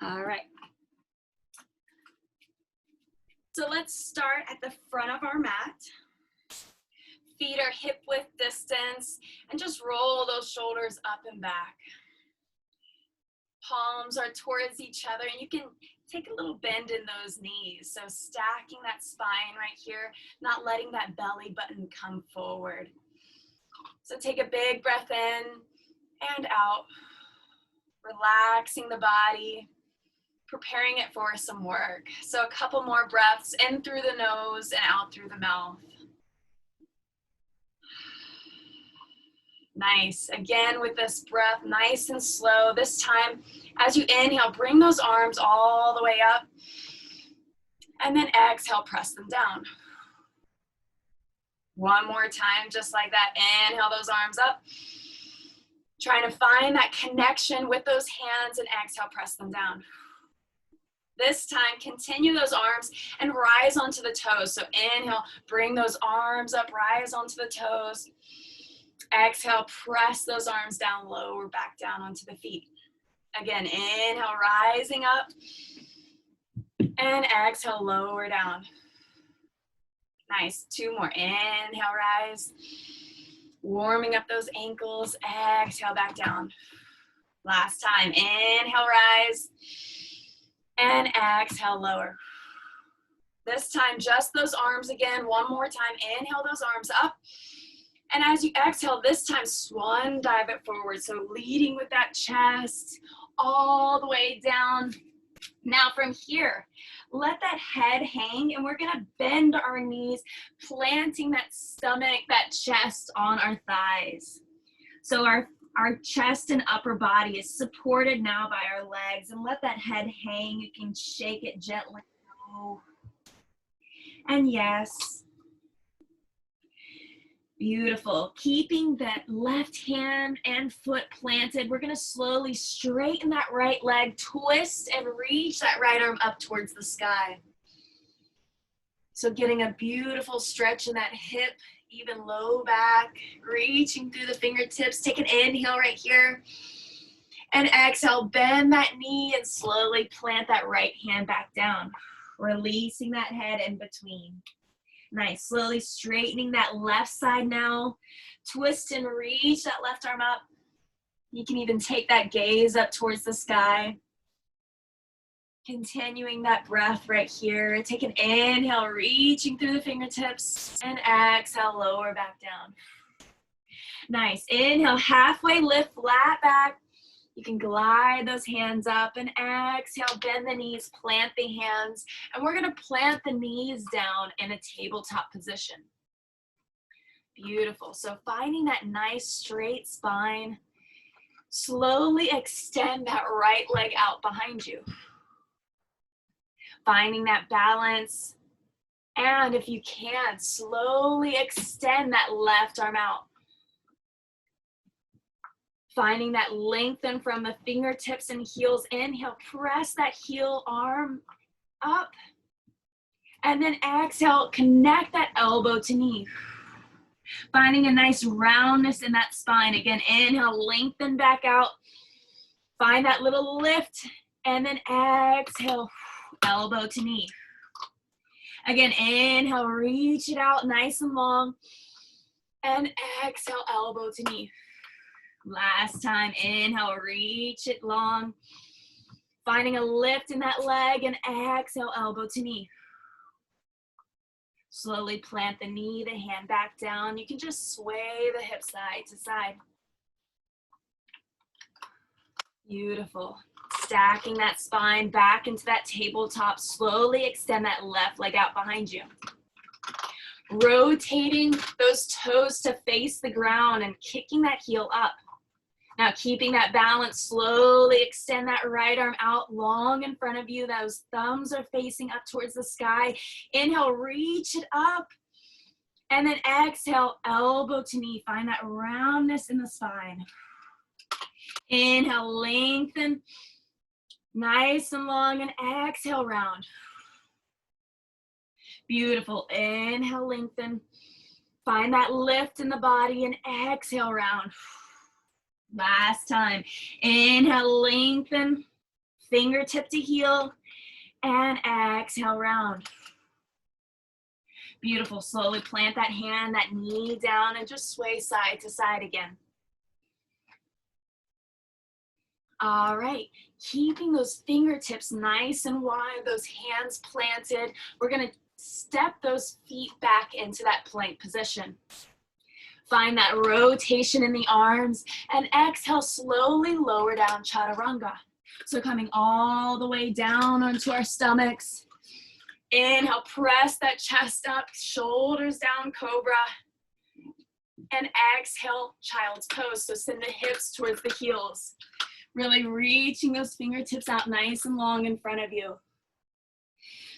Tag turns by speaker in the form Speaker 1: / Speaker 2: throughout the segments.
Speaker 1: All right. So let's start at the front of our mat. Feet are hip width distance, and just roll those shoulders up and back. Palms are towards each other, and you can take a little bend in those knees. So stacking that spine right here, not letting that belly button come forward. So take a big breath in and out, relaxing the body, preparing it for some work. So a couple more breaths in through the nose and out through the mouth. Nice. Again with this breath, nice and slow. This time, as you inhale, bring those arms all the way up. And then exhale, press them down. One more time, just like that. Inhale those arms up. Trying to find that connection with those hands, and exhale, press them down. This time, continue those arms and rise onto the toes. So inhale, bring those arms up, rise onto the toes. Exhale, press those arms down, lower back down onto the feet. Again, inhale, rising up. And exhale, lower down. Nice, two more. Inhale, rise. Warming up those ankles. Exhale, back down. Last time. Inhale, rise. And exhale, lower. This time, just those arms again. One more time. Inhale those arms up. And as you exhale, this time, swan dive it forward. So leading with that chest all the way down. Now from here, let that head hang, and we're gonna bend our knees, planting that stomach, that chest on our thighs. So our chest and upper body is supported now by our legs, and let that head hang. You can shake it gently. And yes. Beautiful. Keeping that left hand and foot planted, we're going to slowly straighten that right leg, twist and reach that right arm up towards the sky. So getting a beautiful stretch in that hip, even low back, reaching through the fingertips. Take an inhale right here. And exhale, bend that knee and slowly plant that right hand back down, releasing that head in between. Nice, slowly straightening that left side now. Twist and reach that left arm up. You can even take that gaze up towards the sky. Continuing that breath right here. Take an inhale, reaching through the fingertips, and exhale, lower back down. Nice, inhale, halfway lift, flat back. You can glide those hands up, and exhale, bend the knees, plant the hands, and we're gonna plant the knees down in a tabletop position. Beautiful, so finding that nice straight spine, slowly extend that right leg out behind you. Finding that balance, and if you can, slowly extend that left arm out. Finding that lengthen from the fingertips and heels. Inhale, press that heel arm up. And then exhale, connect that elbow to knee. Finding a nice roundness in that spine. Again, inhale, lengthen back out. Find that little lift. And then exhale, elbow to knee. Again, inhale, reach it out nice and long. And exhale, elbow to knee. Last time, inhale, reach it long. Finding a lift in that leg, and exhale, elbow to knee. Slowly plant the knee, the hand back down. You can just sway the hip side to side. Beautiful. Stacking that spine back into that tabletop. Slowly extend that left leg out behind you. Rotating those toes to face the ground and kicking that heel up. Now keeping that balance, slowly extend that right arm out long in front of you. Those thumbs are facing up towards the sky. Inhale, reach it up. And then exhale, elbow to knee. Find that roundness in the spine. Inhale, lengthen. Nice and long, and exhale, round. Beautiful. Inhale, lengthen. Find that lift in the body, and exhale, round. Last time. Inhale, lengthen. fingertip to heel, and exhale, round. Beautiful. Slowly plant that hand, that knee down, and just sway side to side again. All right, keeping those fingertips nice and wide, those hands planted. We're gonna step those feet back into that plank position. Find that rotation in the arms, and exhale, slowly lower down chaturanga. So coming all the way down onto our stomachs. Inhale, press that chest up, shoulders down, cobra. And exhale, child's pose. So send the hips towards the heels. Really reaching those fingertips out nice and long in front of you.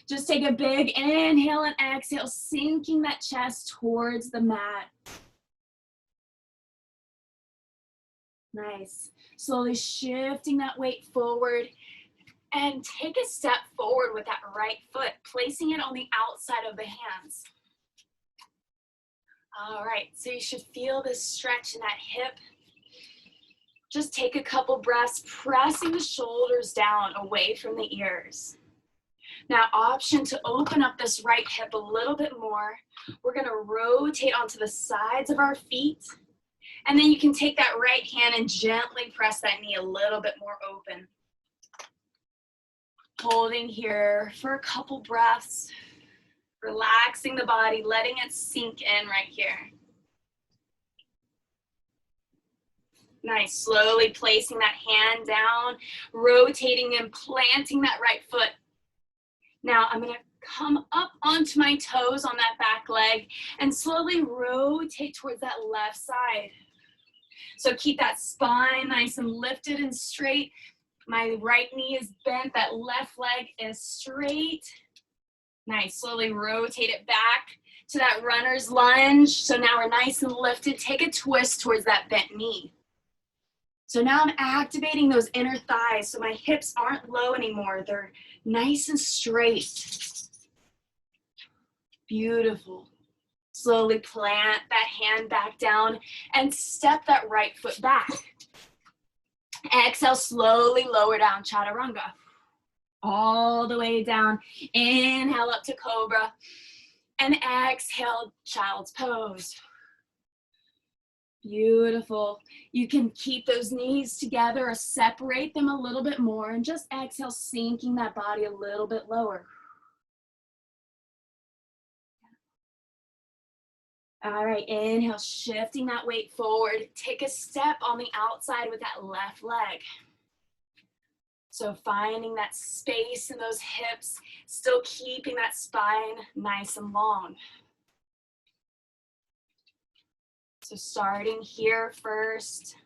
Speaker 1: Just take a big inhale and exhale, sinking that chest towards the mat. Nice. Slowly shifting that weight forward, and take a step forward with that right foot, placing it on the outside of the hands. All right, so you should feel this stretch in that hip. Just take a couple breaths, pressing the shoulders down away from the ears. Now, option to open up this right hip a little bit more. We're gonna rotate onto the sides of our feet. And then you can take that right hand and gently press that knee a little bit more open. Holding here for a couple breaths. Relaxing the body, letting it sink in right here. Nice, slowly placing that hand down, rotating and planting that right foot. Now I'm gonna come up onto my toes on that back leg and slowly rotate towards that left side. So keep that spine nice and lifted and straight. My right knee is bent, that left leg is straight. Nice, slowly rotate it back to that runner's lunge. So now we're nice and lifted. Take a twist towards that bent knee. So now I'm activating those inner thighs so my hips aren't low anymore. They're nice and straight. Beautiful. Slowly plant that hand back down and step that right foot back. Exhale, slowly lower down chaturanga. All the way down. Inhale up to cobra. And exhale, child's pose. Beautiful. You can keep those knees together or separate them a little bit more and just exhale, sinking that body a little bit lower. All right, inhale, shifting that weight forward. Take a step on the outside with that left leg. So finding that space in those hips, still keeping that spine nice and long. So starting here first,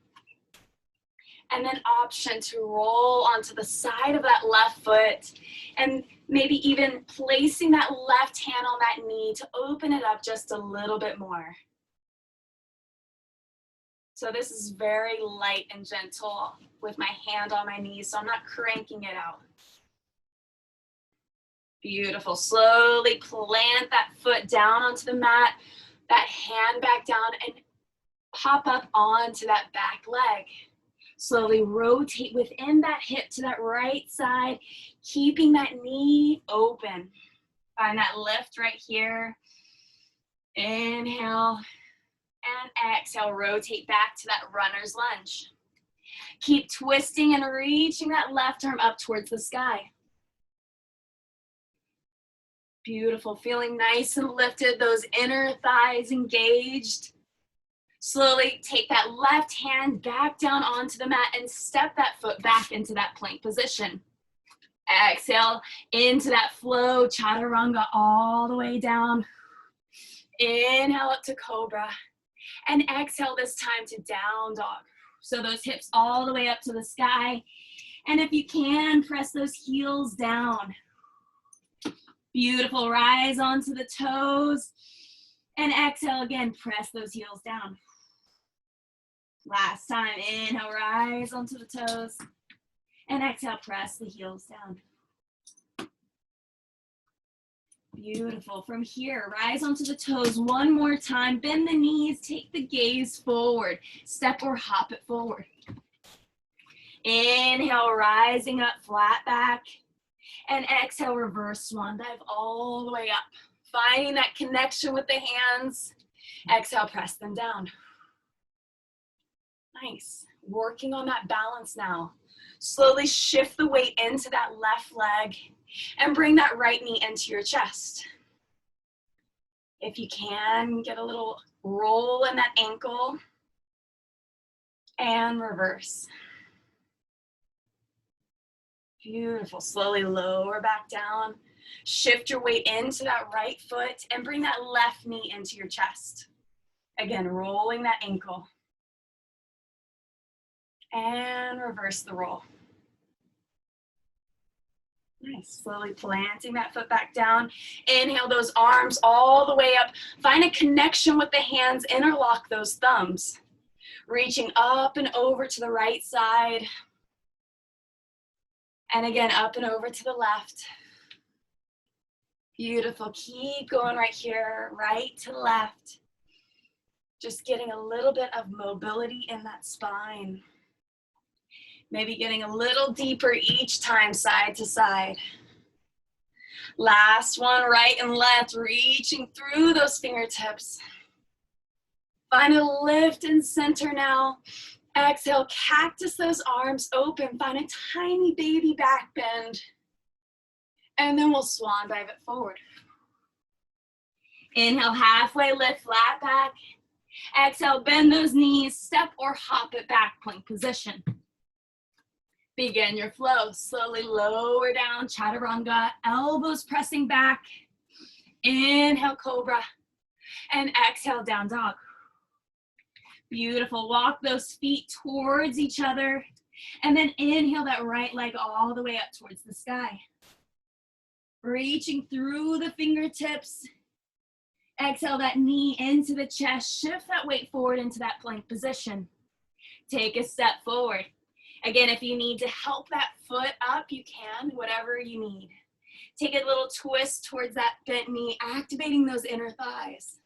Speaker 1: and then option to roll onto the side of that left foot, and maybe even placing that left hand on that knee to open it up just a little bit more. So this is very light and gentle with my hand on my knee, so I'm not cranking it out. Beautiful. Slowly plant that foot down onto the mat, that hand back down, and pop up onto that back leg. Slowly rotate within that hip to that right side, keeping that knee open. Find that lift right here. Inhale and exhale, rotate back to that runner's lunge. Keep twisting and reaching that left arm up towards the sky. Beautiful, feeling nice and lifted, those inner thighs engaged. Slowly take that left hand back down onto the mat and step that foot back into that plank position. Exhale into that flow, chaturanga all the way down. Inhale up to cobra. And exhale this time to down dog. So those hips all the way up to the sky. And if you can, press those heels down. Beautiful, rise onto the toes. And exhale again, press those heels down. Last time, inhale, rise onto the toes. And exhale, press the heels down. Beautiful. From here, rise onto the toes one more time. Bend the knees, take the gaze forward. Step or hop it forward. Inhale, rising up, flat back. And exhale, reverse swan dive all the way up. Finding that connection with the hands. Exhale, press them down. Nice. Working on that balance now. Slowly shift the weight into that left leg and bring that right knee into your chest. If you can, get a little roll in that ankle and reverse. Beautiful. Slowly lower back down. Shift your weight into that right foot and bring that left knee into your chest. Again, rolling that ankle. And reverse the roll. Nice. Slowly planting that foot back down. Inhale those arms all the way up. Find a connection with the hands. Interlock those thumbs. Reaching up and over to the right side. And again, up and over to the left. Beautiful. Keep going right here, right to left. Just getting a little bit of mobility in that spine. Maybe getting a little deeper each time, side to side. Last one, right and left, reaching through those fingertips. Find a lift and center now. Exhale, cactus those arms open. Find a tiny baby back bend. And then we'll swan dive it forward. Inhale, halfway lift, flat back. Exhale, bend those knees, step or hop it back, plank position. Begin your flow. Slowly lower down, chaturanga, elbows pressing back. Inhale, cobra. And exhale, down dog. Beautiful. Walk those feet towards each other. And then inhale that right leg all the way up towards the sky. Reaching through the fingertips. Exhale that knee into the chest. Shift that weight forward into that plank position. Take a step forward. Again, if you need to help that foot up, you can, whatever you need. Take a little twist towards that bent knee, activating those inner thighs.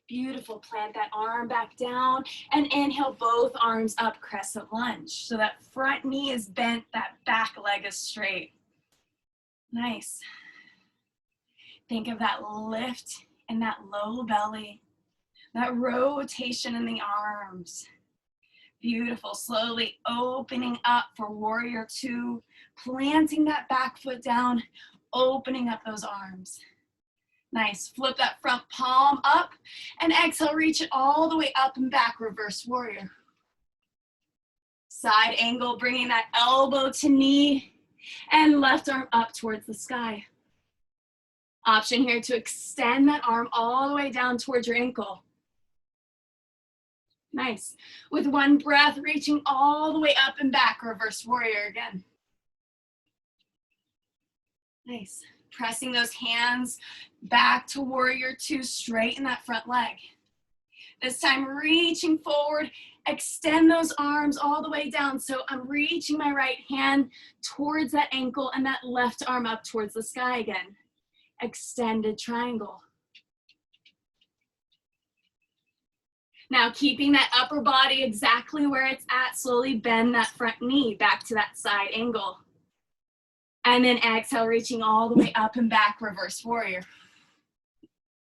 Speaker 1: Beautiful. Plant that arm back down and inhale both arms up, crescent lunge. So that front knee is bent, that back leg is straight. Nice. Think of that lift in that low belly, that rotation in the arms. Beautiful. Slowly opening up for warrior two, planting that back foot down, opening up those arms. Nice. Flip that front palm up and exhale, reach it all the way up and back, reverse warrior. Side angle, bringing that elbow to knee and left arm up towards the sky. Option here to extend that arm all the way down towards your ankle. Nice. With one breath, reaching all the way up and back, reverse warrior again. Nice. Pressing those hands back to warrior two, straighten that front leg. This time reaching forward, extend those arms all the way down. So I'm reaching my right hand towards that ankle and that left arm up towards the sky again. Extended triangle. Now keeping that upper body exactly where it's at, slowly bend that front knee back to that side angle. And then exhale, reaching all the way up and back, reverse warrior.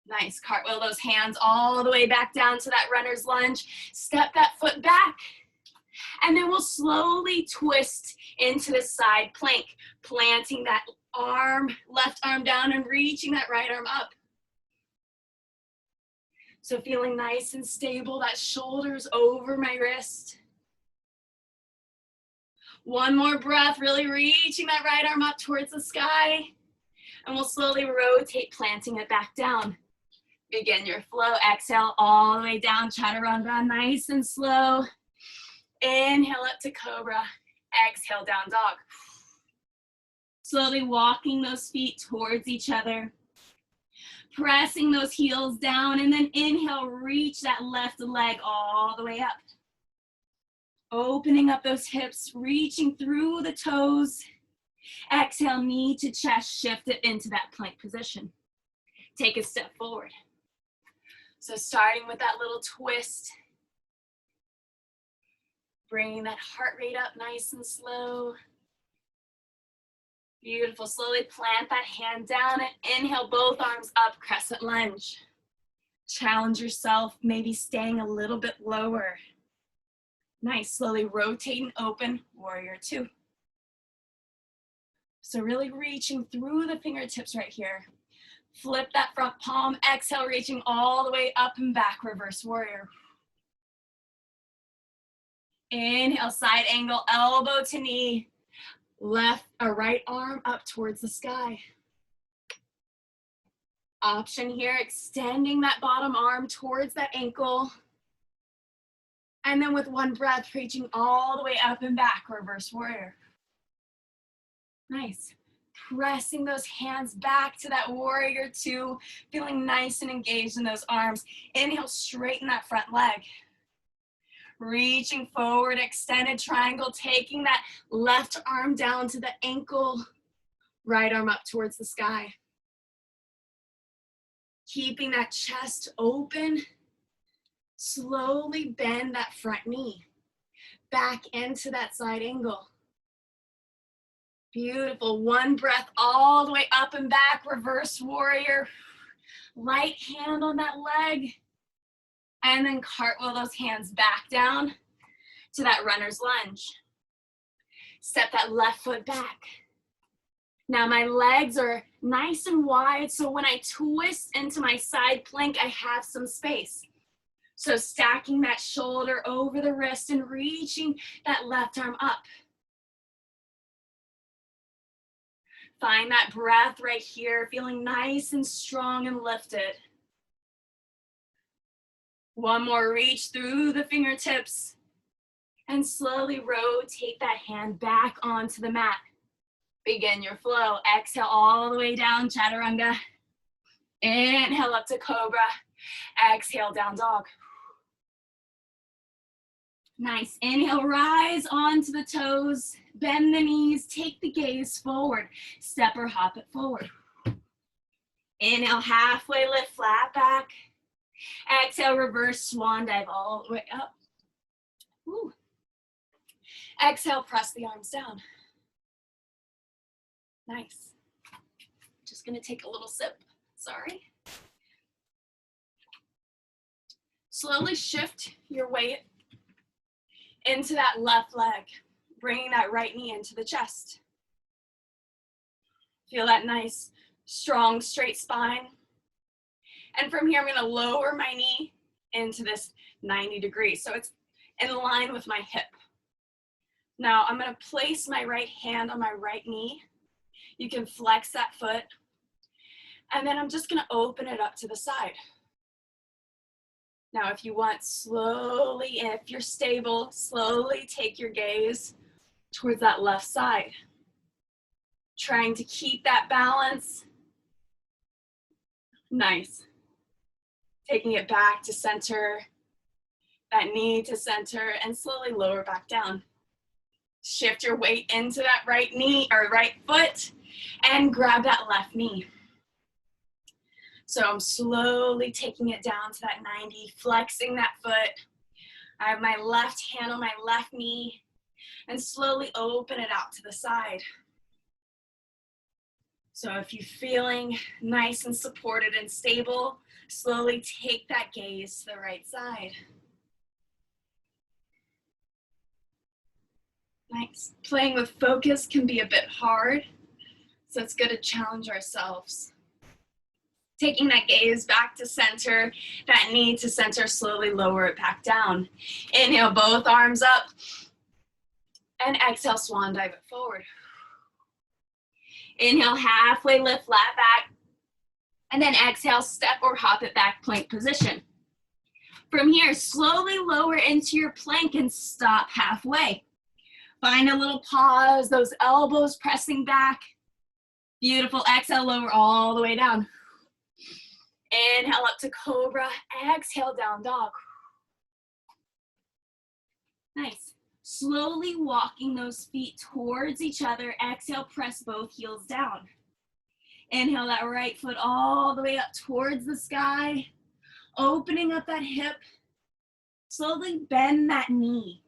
Speaker 1: Nice. Cartwheel those hands all the way back down to that runner's lunge. Step that foot back. And then we'll slowly twist into the side plank, planting that arm, left arm down and reaching that right arm up. So feeling nice and stable, that shoulder's over my wrist. One more breath, really reaching that right arm up towards the sky. And we'll slowly rotate, planting it back down. Begin your flow. Exhale all the way down, chaturanga, nice and slow. Inhale up to cobra. Exhale, down dog. Slowly walking those feet towards each other. Pressing those heels down, and then inhale, reach that left leg all the way up. Opening up those hips, reaching through the toes. Exhale, knee to chest, shift it into that plank position. Take a step forward. So starting with that little twist, Bringing that heart rate up nice and slow. Beautiful. Slowly plant that hand down and inhale both arms up, crescent lunge. Challenge yourself, maybe staying a little bit lower. Nice. Slowly rotate and open, warrior two. So really reaching through the fingertips right here. Flip that front palm, exhale, reaching all the way up and back, reverse warrior. Inhale, side angle, elbow to knee. Left or right arm up towards the sky. Option here, extending that bottom arm towards that ankle. And then with one breath, reaching all the way up and back, reverse warrior. Nice. Pressing those hands back to that warrior two, feeling nice and engaged in those arms. Inhale, straighten that front leg. Reaching forward, extended triangle, taking that left arm down to the ankle, right arm up towards the sky. Keeping that chest open, slowly bend that front knee back into that side angle. Beautiful. One breath all the way up and back, reverse warrior. Light hand on that leg. And then cartwheel those hands back down to that runner's lunge. Step that left foot back. Now my legs are nice and wide, so when I twist into my side plank, I have some space. So stacking that shoulder over the wrist and reaching that left arm up. Find that breath right here, feeling nice and strong and lifted. One more reach through the fingertips and slowly rotate that hand back onto the mat. Begin your flow. Exhale all the way down, chaturanga. Inhale up to cobra. Exhale, down dog. Nice. Inhale, rise onto the toes. Bend the knees, take the gaze forward. Step or hop it forward. Inhale, halfway lift, flat back. Exhale, reverse swan dive all the way up. Woo. Exhale, press the arms down. Nice. Just gonna take a little sip, sorry. Slowly shift your weight into that left leg, bringing that right knee into the chest. Feel that nice, strong, straight spine. And from here, I'm gonna lower my knee into this 90 degrees. So it's in line with my hip. Now I'm gonna place my right hand on my right knee. You can flex that foot. And then I'm just gonna open it up to the side. Now, if you want, slowly, if you're stable, slowly take your gaze towards that left side. Trying to keep that balance. Nice. Taking it back to center, that knee to center, and slowly lower back down. Shift your weight into that right knee or right foot and grab that left knee. So I'm slowly taking it down to that 90, flexing that foot. I have my left hand on my left knee and slowly open it out to the side. So if you're feeling nice and supported and stable, slowly take that gaze to the right side. Nice. Playing with focus can be a bit hard, so it's good to challenge ourselves. Taking that gaze back to center, that knee to center, slowly lower it back down. Inhale, both arms up, and exhale, swan dive it forward. Inhale, halfway lift, flat back, and then exhale, step or hop it back, plank position. From here, slowly lower into your plank and stop halfway. Find a little pause, those elbows pressing back. Beautiful, exhale, lower all the way down. Inhale up to cobra, exhale, down dog. Nice. Slowly walking those feet towards each other. Exhale, press both heels down. Inhale that right foot all the way up towards the sky. Opening up that hip. Slowly bend that knee.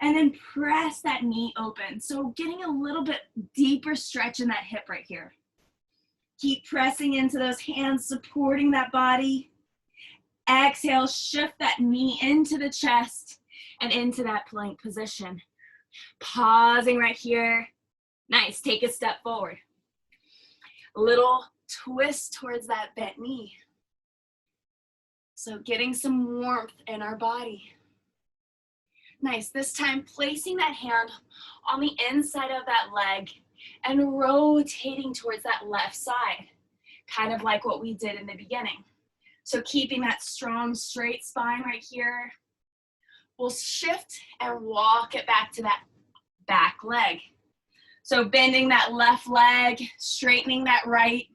Speaker 1: And then press that knee open. So getting a little bit deeper stretch in that hip right here. Keep pressing into those hands, supporting that body. Exhale, shift that knee into the chest and into that plank position. Pausing right here. Nice, take a step forward. Little twist towards that bent knee. So getting some warmth in our body. Nice, this time placing that hand on the inside of that leg and rotating towards that left side, kind of like what we did in the beginning. So keeping that strong, straight spine right here. We'll shift and walk it back to that back leg. So bending that left leg, straightening that right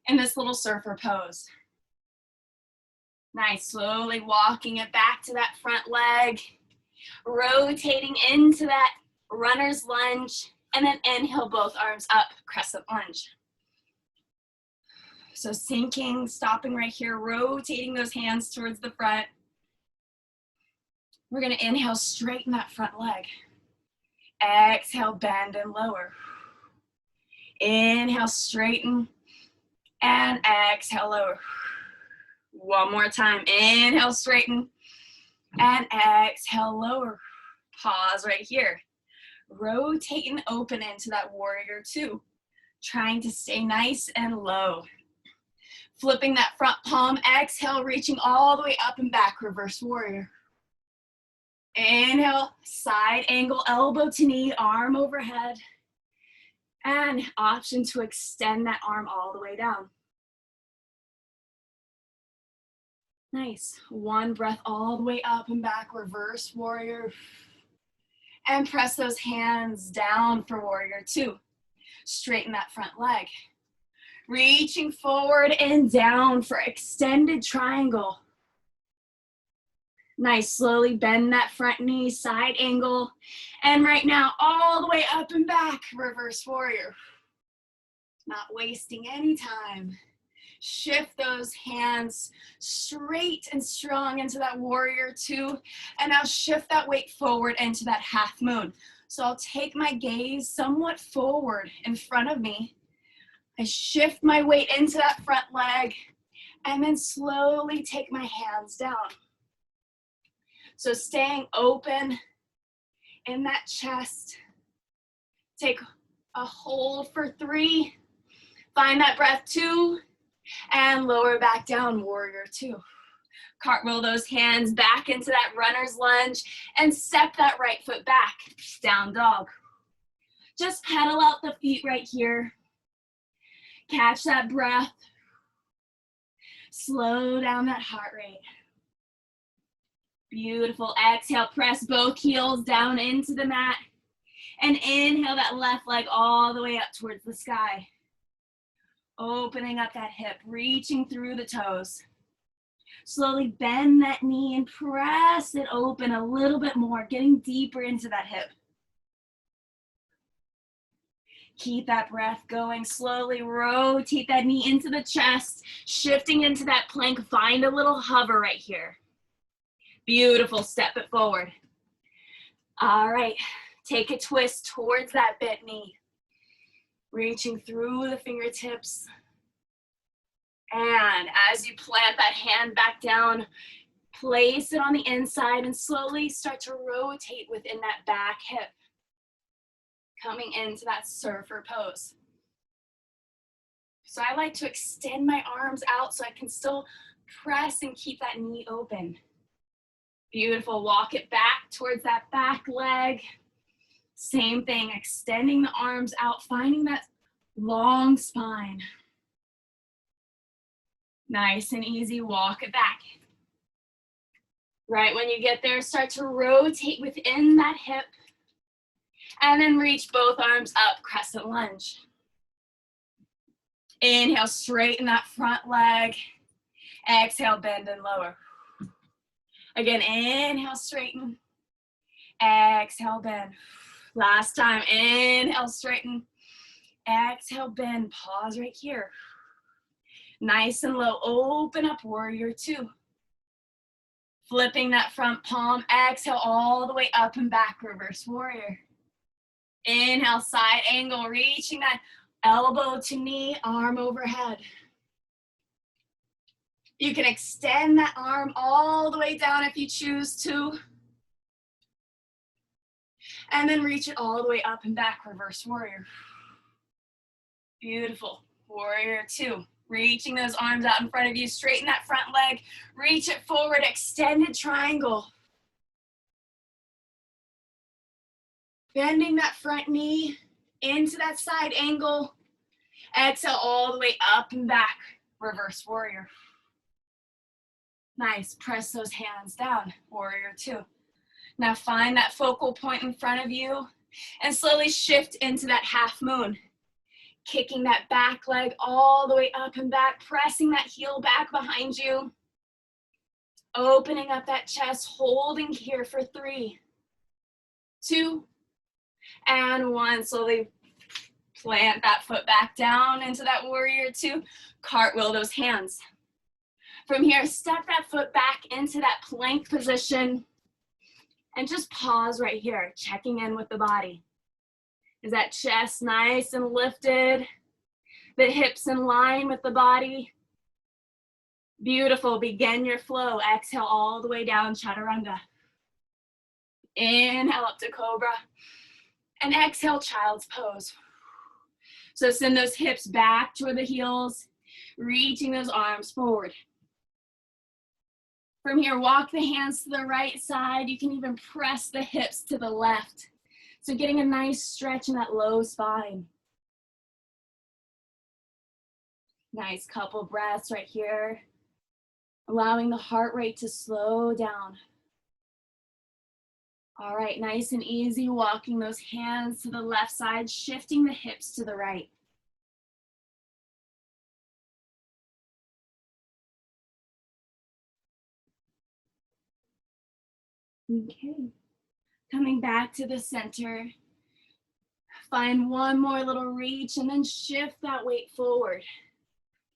Speaker 1: in this little surfer pose. Nice, slowly walking it back to that front leg, rotating into that runner's lunge, and then inhale both arms up, crescent lunge. So sinking, stopping right here, rotating those hands towards the front. We're gonna inhale, straighten that front leg. Exhale, bend and lower. Inhale, straighten, and exhale, lower. One more time, inhale, straighten, and exhale, lower. Pause right here. Rotate and open into that warrior two. Trying to stay nice and low. Flipping that front palm, exhale, reaching all the way up and back, reverse warrior. Inhale, side angle, elbow to knee, arm overhead. And option to extend that arm all the way down. Nice. One breath all the way up and back, reverse warrior. And press those hands down for warrior two. Straighten that front leg. Reaching forward and down for extended triangle. Nice, slowly bend that front knee, side angle. And right now, all the way up and back, reverse warrior. Not wasting any time. Shift those hands straight and strong into that warrior two. And now shift that weight forward into that half moon. So I'll take my gaze somewhat forward in front of me. I shift my weight into that front leg and then slowly take my hands down. So staying open in that chest. Take a hold for 3. Find that breath 2 and lower back down, warrior 2. Cartwheel those hands back into that runner's lunge and step that right foot back, down dog. Just pedal out the feet right here. Catch that breath. Slow down that heart rate. Beautiful. Exhale, press both heels down into the mat. And inhale that left leg all the way up towards the sky. Opening up that hip, reaching through the toes. Slowly bend that knee and press it open a little bit more, getting deeper into that hip. Keep that breath going. Slowly rotate that knee into the chest, shifting into that plank. Find a little hover right here. Beautiful. Step it forward. All right. Take a twist towards that bent knee. Reaching through the fingertips. And as you plant that hand back down, place it on the inside and slowly start to rotate within that back hip. Coming into that surfer pose. So I like to extend my arms out so I can still press and keep that knee open. Beautiful. Walk it back towards that back leg. Same thing, extending the arms out, finding that long spine. Nice and easy, walk it back. Right when you get there, start to rotate within that hip. And then reach both arms up, crescent lunge. Inhale, straighten that front leg. Exhale, bend and lower. Again, inhale, straighten. Exhale, bend. Last time, inhale, straighten. Exhale, bend. Pause right here. Nice and low, open up, warrior 2. Flipping that front palm, exhale all the way up and back, reverse warrior. Inhale, side angle, reaching that elbow to knee, arm overhead. You can extend that arm all the way down if you choose to. And then reach it all the way up and back, reverse warrior. Beautiful. Warrior two. Reaching those arms out in front of you, straighten that front leg, reach it forward, extended triangle. Bending that front knee into that side angle. Exhale all the way up and back, reverse warrior. Nice, press those hands down, warrior two. Now find that focal point in front of you and slowly shift into that half moon. Kicking that back leg all the way up and back, pressing that heel back behind you. Opening up that chest, holding here for 3, 2, and 1. Slowly plant that foot back down into that warrior two. Cartwheel those hands. From here, step that foot back into that plank position and just pause right here, checking in with the body. Is that chest nice and lifted? The hips in line with the body? Beautiful, begin your flow. Exhale all the way down, chaturanga. Inhale up to cobra. And exhale, child's pose. So send those hips back toward the heels, reaching those arms forward. From here, walk the hands to the right side. You can even press the hips to the left. So getting a nice stretch in that low spine. Nice couple breaths right here. Allowing the heart rate to slow down. All right, nice and easy, walking those hands to the left side, shifting the hips to the right. Okay, coming back to the center. Find one more little reach and then shift that weight forward.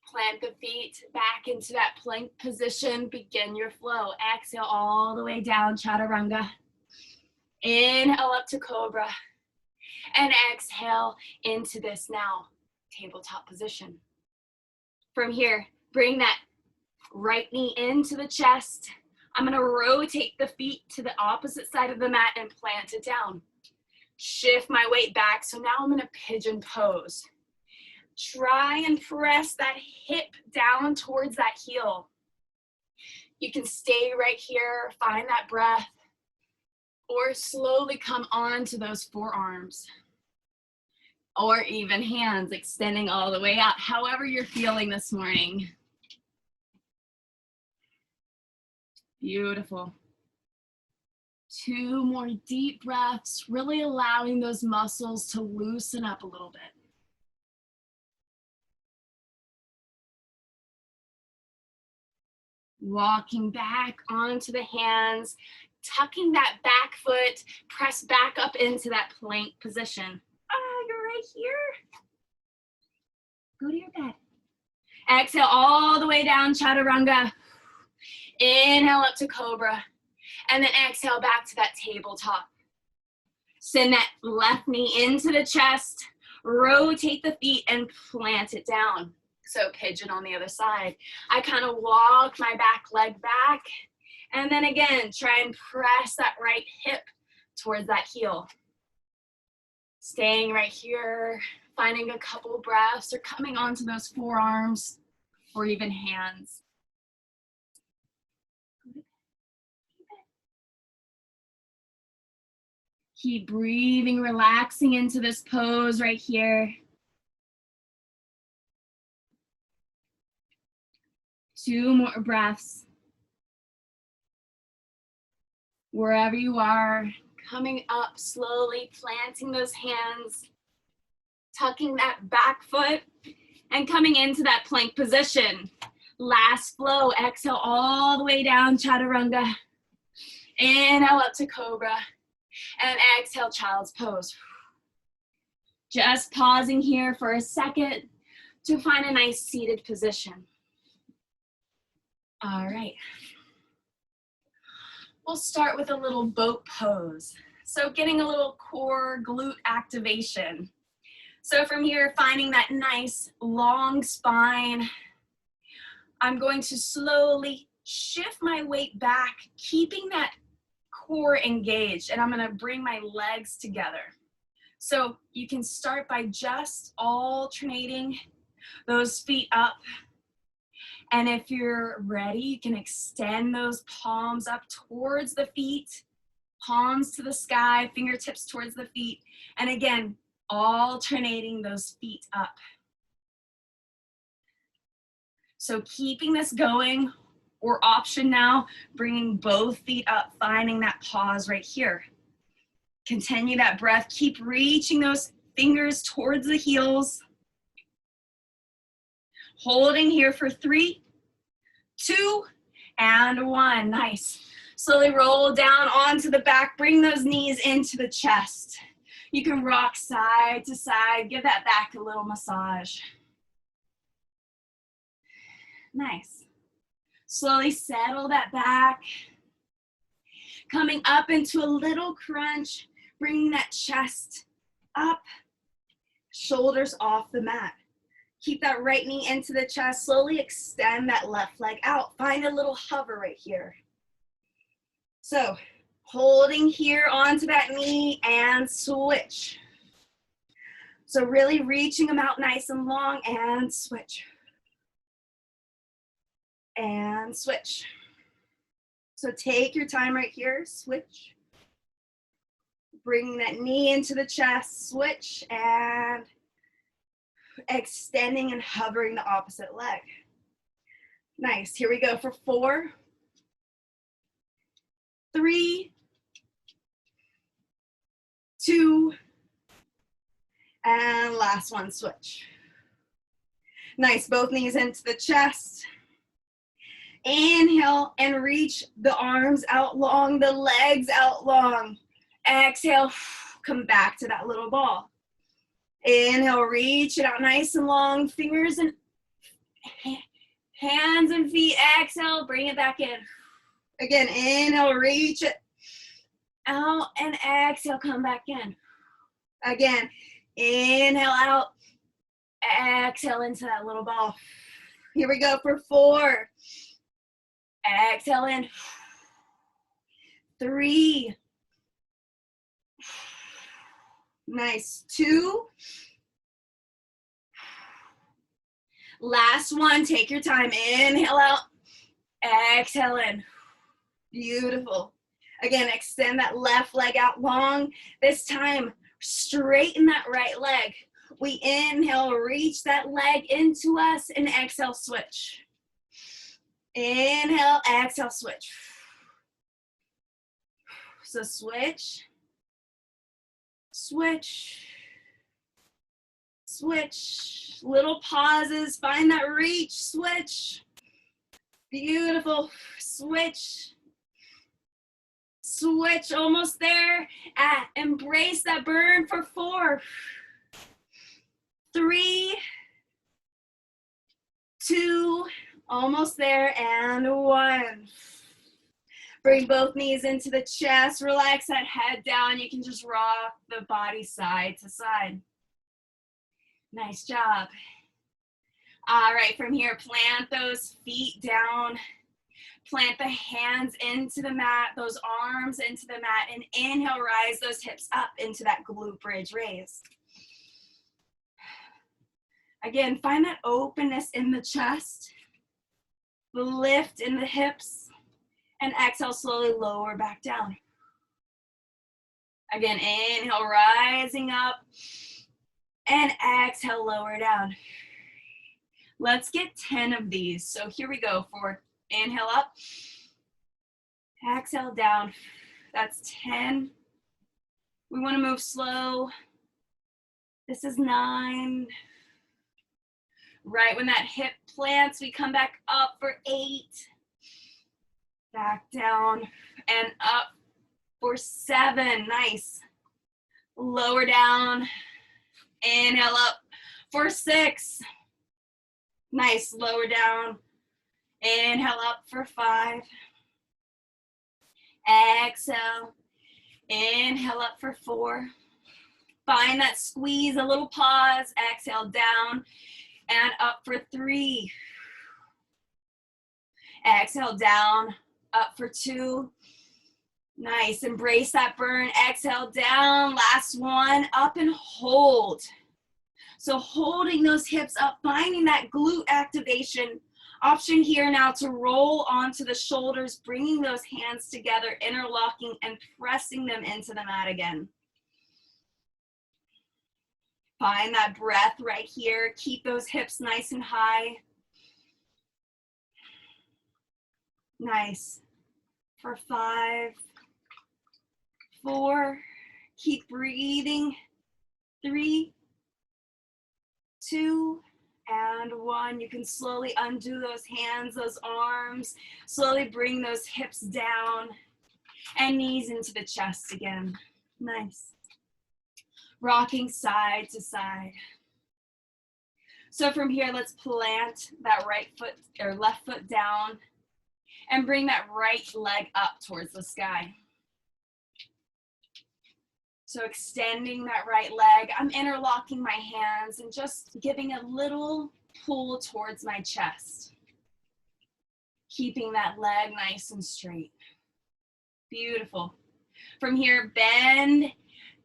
Speaker 1: Plant the feet back into that plank position. Begin your flow. Exhale all the way down, chaturanga. Inhale up to cobra. And exhale into this now, tabletop position. From here, bring that right knee into the chest. I'm gonna rotate the feet to the opposite side of the mat and plant it down. Shift my weight back, so now I'm gonna pigeon pose. Try and press that hip down towards that heel. You can stay right here, find that breath, or slowly come on to those forearms. Or even hands extending all the way out, however you're feeling this morning. Beautiful. 2 more deep breaths, really allowing those muscles to loosen up a little bit. Walking back onto the hands, tucking that back foot, press back up into that plank position. Ah, you're right here. Go to your bed. Exhale all the way down, chaturanga. Inhale up to cobra. And then exhale back to that tabletop. Send that left knee into the chest. Rotate the feet and plant it down. So pigeon on the other side. I kind of walk my back leg back. And then again, try and press that right hip towards that heel. Staying right here, finding a couple breaths or coming onto those forearms or even hands. Keep breathing, relaxing into this pose right here. 2 more breaths. Wherever you are, coming up slowly, planting those hands, tucking that back foot, and coming into that plank position. Last flow, exhale all the way down, chaturanga. Inhale up to cobra. And exhale, child's pose. Just pausing here for a second to find a nice seated position. All right. We'll start with a little boat pose. So getting a little core glute activation. So from here, finding that nice long spine, I'm going to slowly shift my weight back, keeping that core engaged, and I'm gonna bring my legs together. So you can start by just alternating those feet up. And if you're ready, you can extend those palms up towards the feet, palms to the sky, fingertips towards the feet. And again, alternating those feet up. So keeping this going, or option now, bringing both feet up, finding that pause right here. Continue that breath. Keep reaching those fingers towards the heels. Holding here for 3, 2, and 1. Nice. Slowly roll down onto the back. Bring those knees into the chest. You can rock side to side. Give that back a little massage. Nice. Slowly settle that back. Coming up into a little crunch. Bringing that chest up. Shoulders off the mat. Keep that right knee into the chest. Slowly extend that left leg out. Find a little hover right here. So holding here onto that knee and switch. So really reaching them out nice and long and switch. And switch. So take your time right here. Switch. Bringing that knee into the chest. Switch and extending and hovering the opposite leg. Nice. Here we go for 4, 3, 2, and last one, switch. Nice. Both knees into the chest. Inhale and reach the arms out long, the legs out long. Exhale, come back to that little ball. Inhale, reach it out nice and long, fingers and hands and feet. Exhale, bring it back in. Again, inhale, reach it out, and exhale, come back in. Again, inhale out, exhale into that little ball. Here we go for 4. Exhale in. 3. Nice. 2. Last one. Take your time. Inhale out. Exhale in. Beautiful. Again, extend that left leg out long. This time, straighten that right leg. We inhale, reach that leg into us, and exhale, switch. Inhale, exhale, switch. So switch. Switch, switch, little pauses, find that reach, switch, beautiful, switch, switch, almost there, embrace that burn for 4, 3, 2, almost there, and 1. Bring both knees into the chest, relax that head down. You can just rock the body side to side. Nice job. All right, from here, plant those feet down. Plant the hands into the mat, those arms into the mat, and inhale, rise those hips up into that glute bridge raise. Again, find that openness in the chest, the lift in the hips. And exhale, slowly lower back down. Again, inhale, rising up. And exhale, lower down. Let's get 10 of these. So here we go for inhale up. Exhale down. That's 10. We want to move slow. This is 9. Right when that hip plants, we come back up for 8. Back down and up for 7. Nice. Lower down. Inhale up for 6. Nice. Lower down. Inhale up for 5. Exhale. Inhale up for 4. Find that squeeze, a little pause. Exhale down and up for 3. Exhale down, up for 2. Nice, embrace that burn. Exhale down, last one, up and hold. So holding those hips up, finding that glute activation. Option here now to roll onto the shoulders, bringing those hands together, interlocking and pressing them into the mat again. Find that breath right here. Keep those hips nice and high. Nice. For 5, 4, keep breathing. 3, 2, and 1. You can slowly undo those hands, those arms. Slowly bring those hips down and knees into the chest again. Nice. Rocking side to side. So from here, let's plant that right foot or left foot down and bring that right leg up towards the sky. So extending that right leg, I'm interlocking my hands and just giving a little pull towards my chest. Keeping that leg nice and straight. Beautiful. From here, bend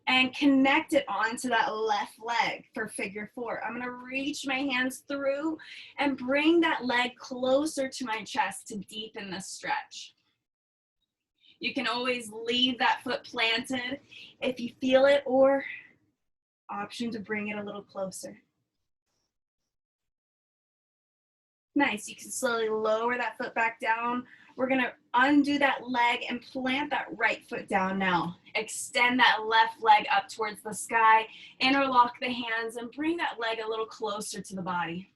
Speaker 1: and connect it onto that left leg for figure 4. I'm gonna reach my hands through and bring that leg closer to my chest to deepen the stretch. You can always leave that foot planted if you feel it, or option to bring it a little closer. Nice, you can slowly lower that foot back down. We're gonna undo that leg and plant that right foot down now. Extend that left leg up towards the sky, interlock the hands and bring that leg a little closer to the body.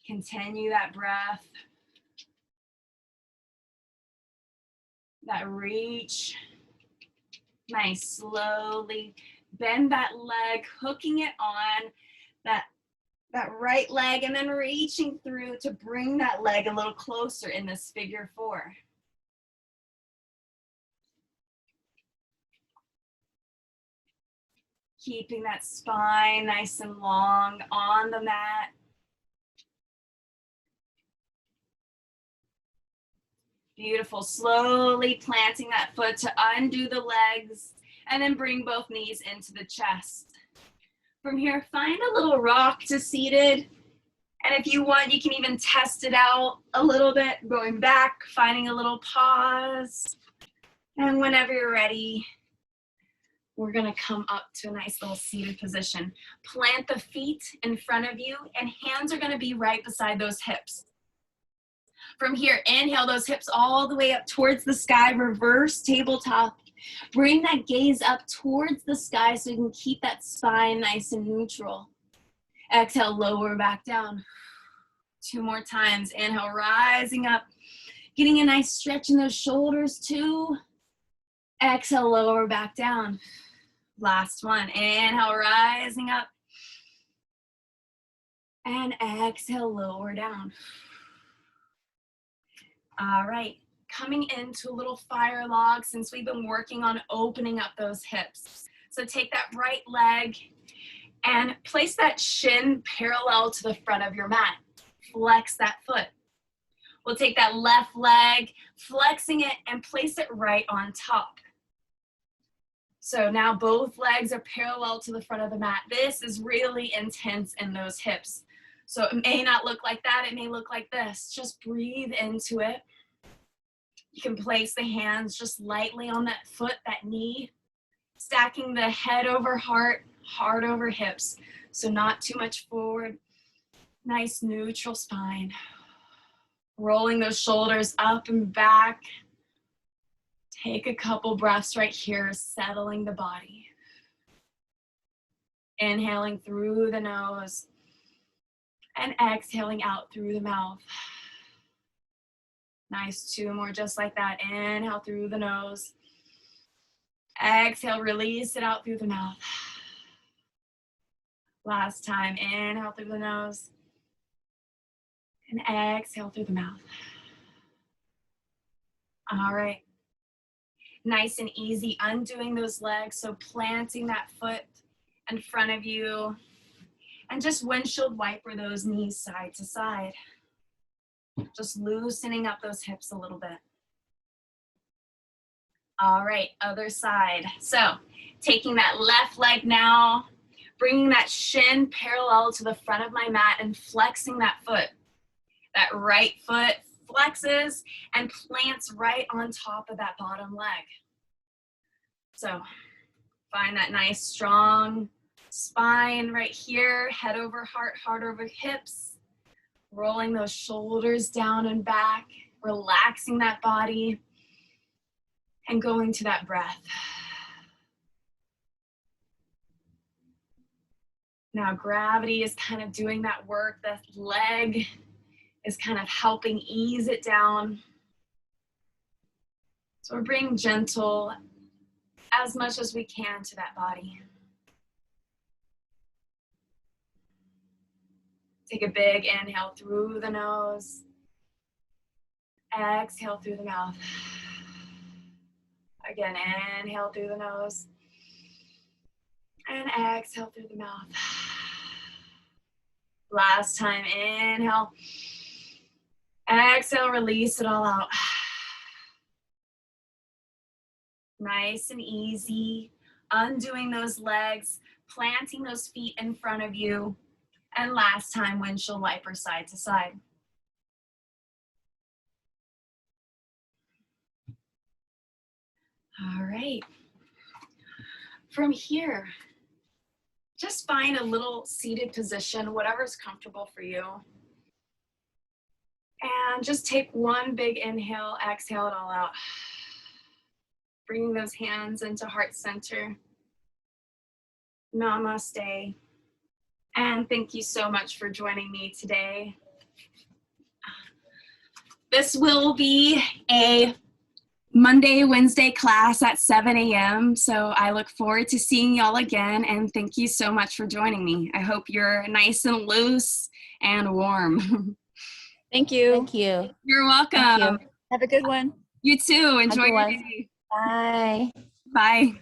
Speaker 1: Continue that breath. That reach. Nice, slowly bend that leg, hooking it on that right leg and then reaching through to bring that leg a little closer in this figure 4. Keeping that spine nice and long on the mat. Beautiful, slowly planting that foot to undo the legs and then bring both knees into the chest. From here, find a little rock to seated. And if you want, you can even test it out a little bit, going back, finding a little pause. And whenever you're ready, we're gonna come up to a nice little seated position. Plant the feet in front of you and hands are gonna be right beside those hips. From here, inhale those hips all the way up towards the sky, reverse tabletop. Bring that gaze up towards the sky so you can keep that spine nice and neutral. Exhale, lower back down. 2 more times. Inhale, rising up. Getting a nice stretch in those shoulders too. Exhale, lower back down. Last one. Inhale, rising up. And exhale, lower down. All right, coming into a little fire log since we've been working on opening up those hips. So take that right leg and place that shin parallel to the front of your mat. Flex that foot. We'll take that left leg, flexing it and place it right on top. So now both legs are parallel to the front of the mat. This is really intense in those hips. So it may not look like that, it may look like this. Just breathe into it. You can place the hands just lightly on that foot, that knee, stacking the head over heart, heart over hips. So not too much forward. Nice neutral spine. Rolling those shoulders up and back. Take a couple breaths right here, settling the body. Inhaling through the nose and exhaling out through the mouth. Nice, 2 more just like that. Inhale through the nose. Exhale, release it out through the mouth. Last time, inhale through the nose. And exhale through the mouth. All right. Nice and easy, undoing those legs. So planting that foot in front of you and just windshield wiper those knees side to side. Just loosening up those hips a little bit. All right, other side. So taking that left leg now, bringing that shin parallel to the front of my mat and flexing that foot. That right foot flexes and plants right on top of that bottom leg. So find that nice strong spine right here, head over heart, heart over hips, rolling those shoulders down and back, relaxing that body, and going to that breath. Now gravity is kind of doing that work. That leg is kind of helping ease it down. So we're bringing gentle as much as we can to that body. Take a big inhale through the nose. Exhale through the mouth. Again, inhale through the nose. And exhale through the mouth. Last time, inhale. Exhale, release it all out. Nice and easy. Undoing those legs, planting those feet in front of you. And last time, windshield wiper side to side. All right. From here, just find a little seated position, whatever's comfortable for you. And just take one big inhale, exhale it all out. Bringing those hands into heart center. Namaste. And thank you so much for joining me today. This will be a Monday, Wednesday class at 7 a.m. So I look forward to seeing y'all again, and thank you so much for joining me. I hope you're nice and loose and warm.
Speaker 2: Thank you.
Speaker 3: Thank you.
Speaker 1: You're welcome.
Speaker 3: Thank you.
Speaker 2: Have a good one.
Speaker 1: You too. Enjoy your
Speaker 3: Otherwise-
Speaker 1: day.
Speaker 3: Bye.
Speaker 1: Bye.